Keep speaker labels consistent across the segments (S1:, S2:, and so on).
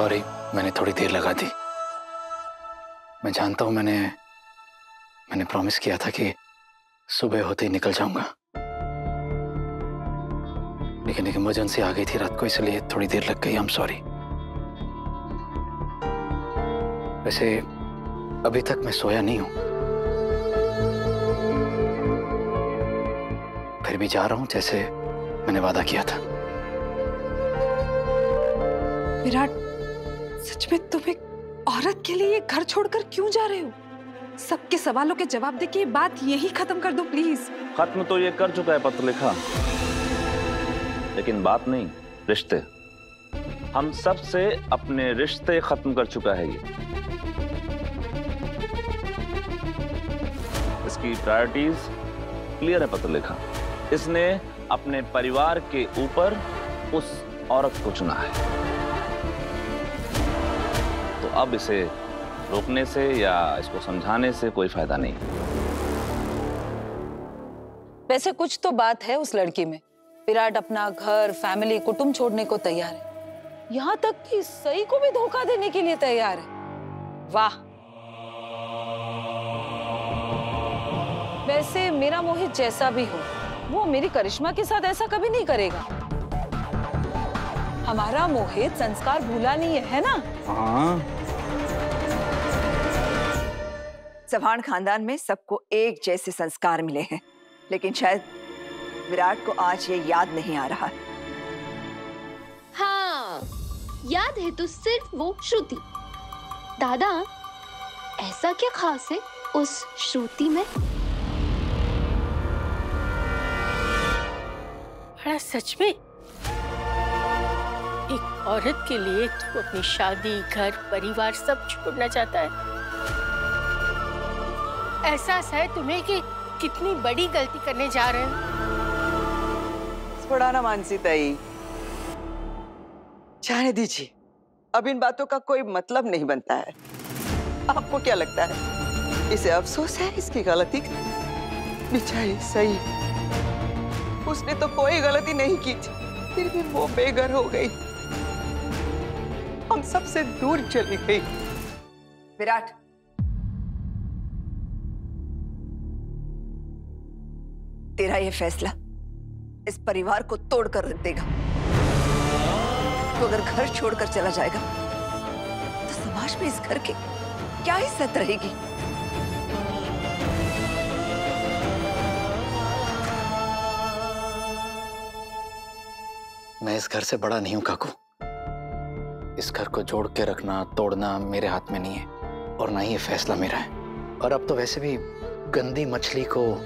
S1: Sorry, मैंने थोड़ी देर लगा दी। मैं जानता हूं मैंने प्रॉमिस किया था कि सुबह होते ही निकल जाऊंगा, लेकिन एक इमरजेंसी आ गई थी रात को, इसलिए थोड़ी देर लग गई। I am sorry. वैसे अभी तक मैं सोया नहीं हूं, फिर भी जा रहा हूं जैसे मैंने वादा किया था।
S2: विराट, सच में तुम एक औरत के लिए घर छोड़कर क्यों जा रहे हो? सबके सवालों के जवाब देके बात यही खत्म कर दो प्लीज।
S3: खत्म तो ये कर चुका है पत्रलेखा, लेकिन बात नहीं, रिश्ते। हम सब से अपने रिश्ते खत्म कर चुका है ये। इसकी प्रायोरिटीज क्लियर है पत्रलेखा। इसने अपने परिवार के ऊपर उस औरत को चुना है, तो अब इसे रोकने से या इसको समझाने से कोई फायदा नहीं।
S4: वैसे कुछ तो बात है उस लड़की में। विराट अपना घर, फैमिली, कुटुंब छोड़ने को तैयार है, यहाँ तक कि सई को भी धोखा देने के लिए तैयार है। वाह। वैसे मेरा मोहित जैसा भी हो, वो मेरी करिश्मा के साथ ऐसा कभी नहीं करेगा। हमारा मोहित संस्कार भूला नहीं है ना?
S3: हाँ।
S5: चौहान खानदान में सबको एक जैसे संस्कार मिले हैं, लेकिन शायद विराट को आज ये याद नहीं आ रहा।
S6: हाँ, याद है तो सिर्फ वो श्रुति। दादा, ऐसा क्या खास है उस श्रुति में?
S7: बड़ा सच में एक औरत के लिए तू अपनी शादी, घर, परिवार सब छोड़ना चाहता है। एहसास है तुम्हें कि कितनी बड़ी गलती करने जा रहे हैं।
S5: थोड़ा ना मानसी ताई, जाने दीजिए, अब इन बातों का कोई मतलब नहीं बनता है। आपको क्या लगता है इसे अफसोस है इसकी गलती का? बेचारी सही, उसने तो कोई गलती नहीं की थी, फिर भी वो बेघर हो गई, हम सबसे दूर चली गई। विराट, तेरा ये फैसला इस परिवार को तोड़कर रख देगा। तो अगर घर छोड़कर चला जाएगा तो समाज में इस घर की क्या इज्जत रहेगी?
S1: मैं इस घर से बड़ा नहीं हूं काकू। इस घर को जोड़ के रखना, तोड़ना मेरे हाथ में नहीं है, और ना ही ये फैसला मेरा है। और अब तो वैसे भी गंदी मछली को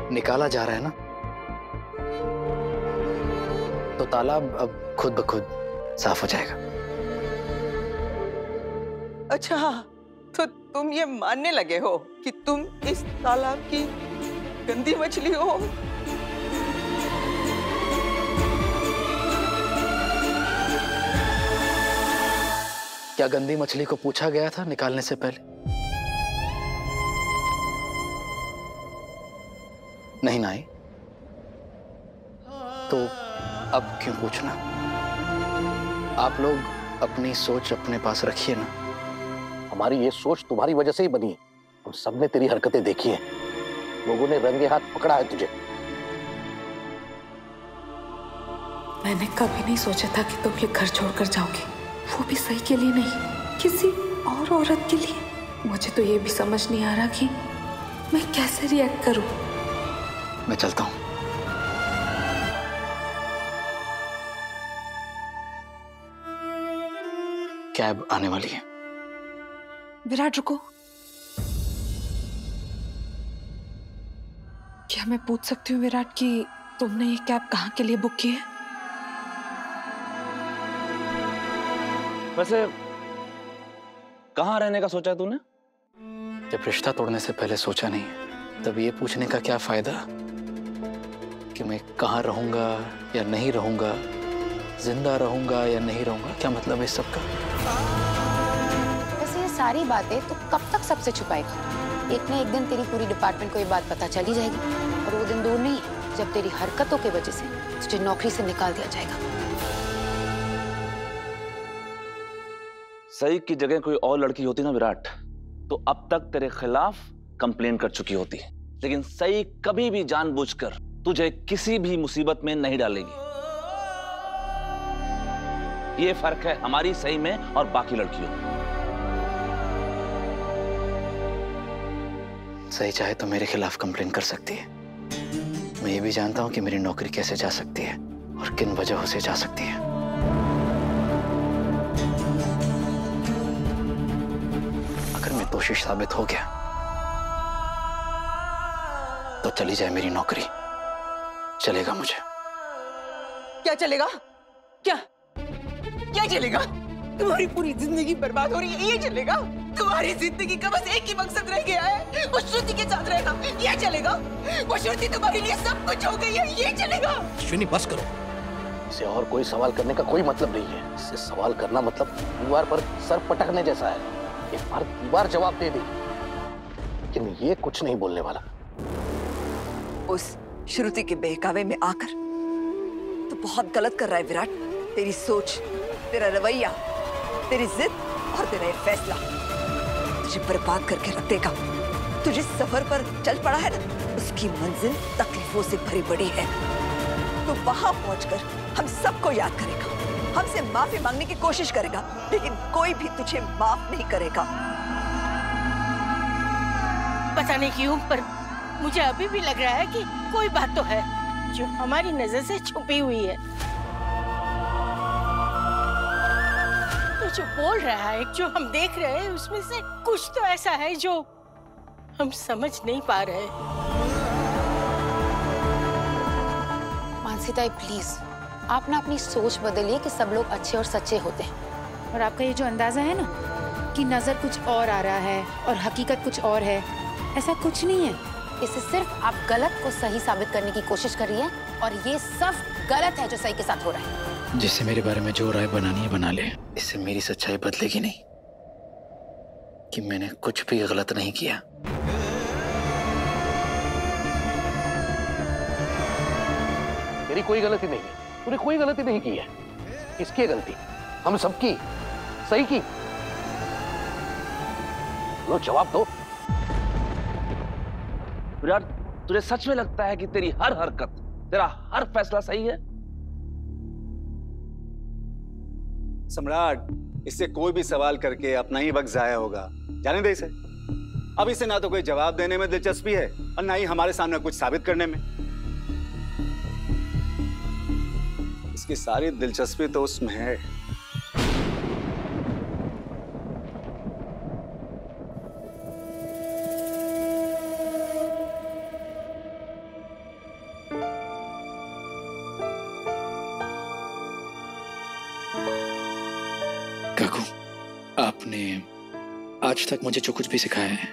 S1: निकाला जा रहा है ना, तो तालाब अब खुद ब खुद साफ हो जाएगा।
S5: अच्छा, तो तुम ये मानने लगे हो कि तुम इस तालाब की गंदी मछली हो?
S1: क्या गंदी मछली को पूछा गया था निकालने से पहले? नहीं ना आई, तो अब क्यों पूछना? आप लोग अपनी सोच अपने पास रखिए ना।
S8: हमारी ये सोच तुम्हारी वजह से ही बनी है। हम सबने तेरी हरकतें देखी हैं, लोगों ने रंगे हाथ पकड़ा है तुझे।
S2: मैंने कभी नहीं सोचा था कि तुम ये घर छोड़कर जाओगे, वो भी सही के लिए नहीं, किसी और औरत के लिए। मुझे तो ये भी समझ नहीं आ रहा कि मैं कैसे रिएक्ट करूं।
S1: मैं चलता हूं। कैब आने वाली है।
S2: विराट रुको, क्या मैं पूछ सकती हूँ विराट कि तुमने ये कैब कहाँ के लिए बुक की है?
S3: वैसे कहाँ रहने का सोचा है तूने?
S1: जब रिश्ता तोड़ने से पहले सोचा नहीं, तब ये पूछने का क्या फायदा कि मैं कहाँ रहूंगा या नहीं रहूंगा, जिंदा रहूंगा या नहीं रहूंगा? क्या मतलब है इस सब का?
S9: वैसे ये सारी बातें तो कब तक सबसे छुपाएगा? एक ना एक दिन तेरी पूरी डिपार्टमेंट को ये बात पता चली जाएगी, और वो दिन दूर नहीं है जब तेरी हरकतों की वजह से तुझे नौकरी से निकाल दिया जाएगा।
S3: सई की जगह कोई और लड़की होती ना विराट, तो अब तक तेरे खिलाफ कंप्लेन कर चुकी होती। लेकिन सई कभी भी जानबूझकर तुझे किसी भी मुसीबत में नहीं डालेगी। ये फर्क है हमारी सई में और बाकी लड़कियों में।
S1: सही चाहे तो मेरे खिलाफ कंप्लेन कर सकती है। मैं ये भी जानता हूं कि मेरी नौकरी कैसे जा सकती है और किन वजहों से जा सकती है। अगर मैं दोषी साबित हो गया तो चली जाए मेरी नौकरी, चलेगा मुझे।
S5: क्या चलेगा? क्या क्या चलेगा? तुम्हारी पूरी जिंदगी बर्बाद हो रही है, ये चलेगा? तुम्हारी जिंदगी का बस एक ही मकसद रह गया है, वो श्रुति के साथ रहना, ये चलेगा? वो श्रुति तुम्हारे लिए सब कुछ हो गई है, ये चलेगा?
S8: अश्विनी बस करो। इसे और कोई सवाल करने का कोई मतलब नहीं है। इससे सवाल करना मतलब दीवार पर सर पटकने जैसा है। एक बार दीवार जवाब दे दी, लेकिन ये कुछ नहीं बोलने वाला।
S5: उस श्रुति के बहकावे में आकर तो बहुत गलत कर रहा है विराट। तेरी सोच, तेरा रवैया, तेरी जिद और तेरा ये फैसला तुझे बर्बाद करके रख देगा। तुझे सफर पर चल पड़ा है ना, उसकी मंजिल तकलीफों से भरी पड़ी है। तो वहां पहुंचकर हम सबको याद करेगा, हमसे माफी मांगने की कोशिश करेगा, लेकिन कोई भी तुझे माफ नहीं करेगा।
S7: पता नहीं क्यों, पर मुझे अभी भी लग रहा है कि कोई बात तो है जो हमारी नजर से छुपी हुई है। तो जो बोल रहा है, जो हम देख रहे हैं, उसमें से कुछ तो ऐसा है जो हम समझ नहीं पा रहे।
S9: मानसी ताई प्लीज, आप ना अपनी सोच बदलिए कि सब लोग अच्छे और सच्चे होते हैं। और आपका ये जो अंदाजा है ना कि नजर कुछ और आ रहा है और हकीकत कुछ और है, ऐसा कुछ नहीं है। इससे सिर्फ आप गलत को सही साबित करने की कोशिश कर रही हैं, और ये सब गलत है जो सही के साथ हो रहा है।
S1: जिससे मेरे बारे में जो राय बनानी है बना ले, इससे मेरी सच्चाई बदलेगी नहीं कि मैंने कुछ भी गलत नहीं किया।
S8: तेरी कोई गलती नहीं है, तूने कोई गलती नहीं की है। किसकी है गलती? हम सबकी। सही की। लो जवाब दो।
S3: विराट, तुझे सच में लगता है कि तेरी हर हरकत, तेरा हर फैसला सही है?
S10: सम्राट, इससे कोई भी सवाल करके अपना ही वक्त जाया होगा। जाने दे इसे। अब इसे ना तो कोई जवाब देने में दिलचस्पी है और ना ही हमारे सामने कुछ साबित करने में। इसकी सारी दिलचस्पी तो उसमें है।
S1: काकू, आपने आज तक मुझे जो कुछ भी सिखाया है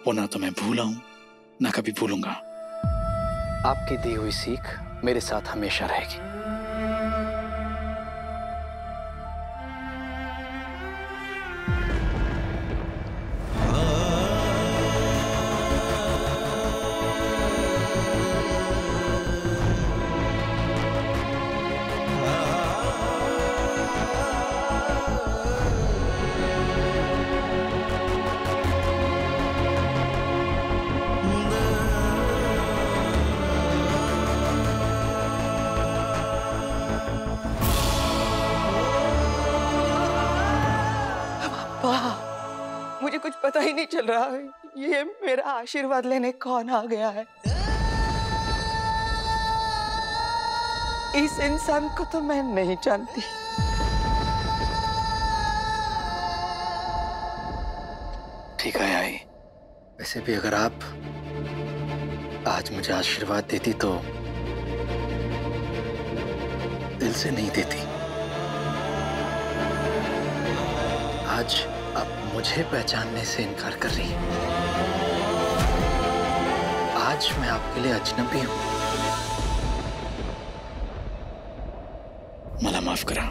S1: वो ना तो मैं भूला हूं ना कभी भूलूंगा। आपकी दी हुई सीख मेरे साथ हमेशा रहेगी।
S5: मुझे कुछ पता ही नहीं चल रहा है, ये मेरा आशीर्वाद लेने कौन आ गया है? इस इंसान को तो मैं नहीं जानती।
S1: ठीक है आई, वैसे भी अगर आप आज मुझे आशीर्वाद देती तो दिल से नहीं देती। आज आप मुझे पहचानने से इनकार कर रही हैं। आज मैं आपके लिए अजनबी हूं। मला माफ करा।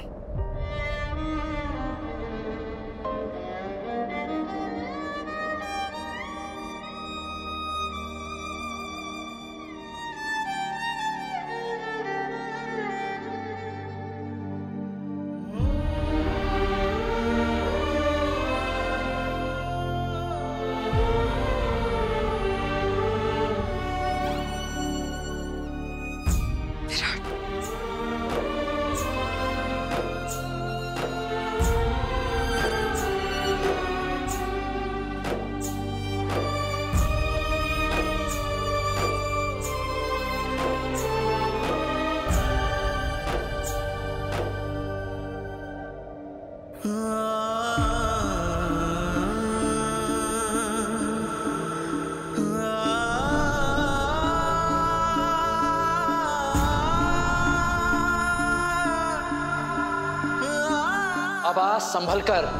S1: संभल कर।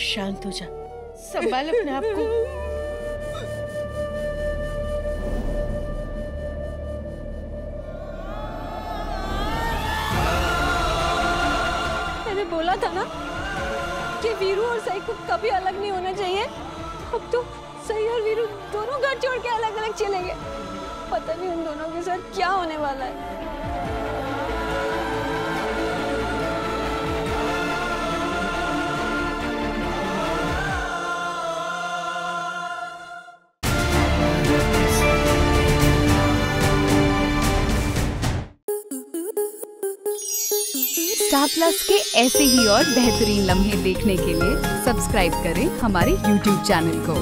S7: शांत हो जा, संभाल अपने आप को।
S11: मैंने बोला था ना कि वीरू और सई को कभी अलग नहीं होना चाहिए। अब तो सई और वीरू दोनों घर छोड़ के अलग अलग चले गए। पता नहीं उन दोनों के साथ क्या होने वाला है।
S12: स्टार प्लस के ऐसे ही और बेहतरीन लम्हे देखने के लिए सब्सक्राइब करें हमारे YouTube चैनल को।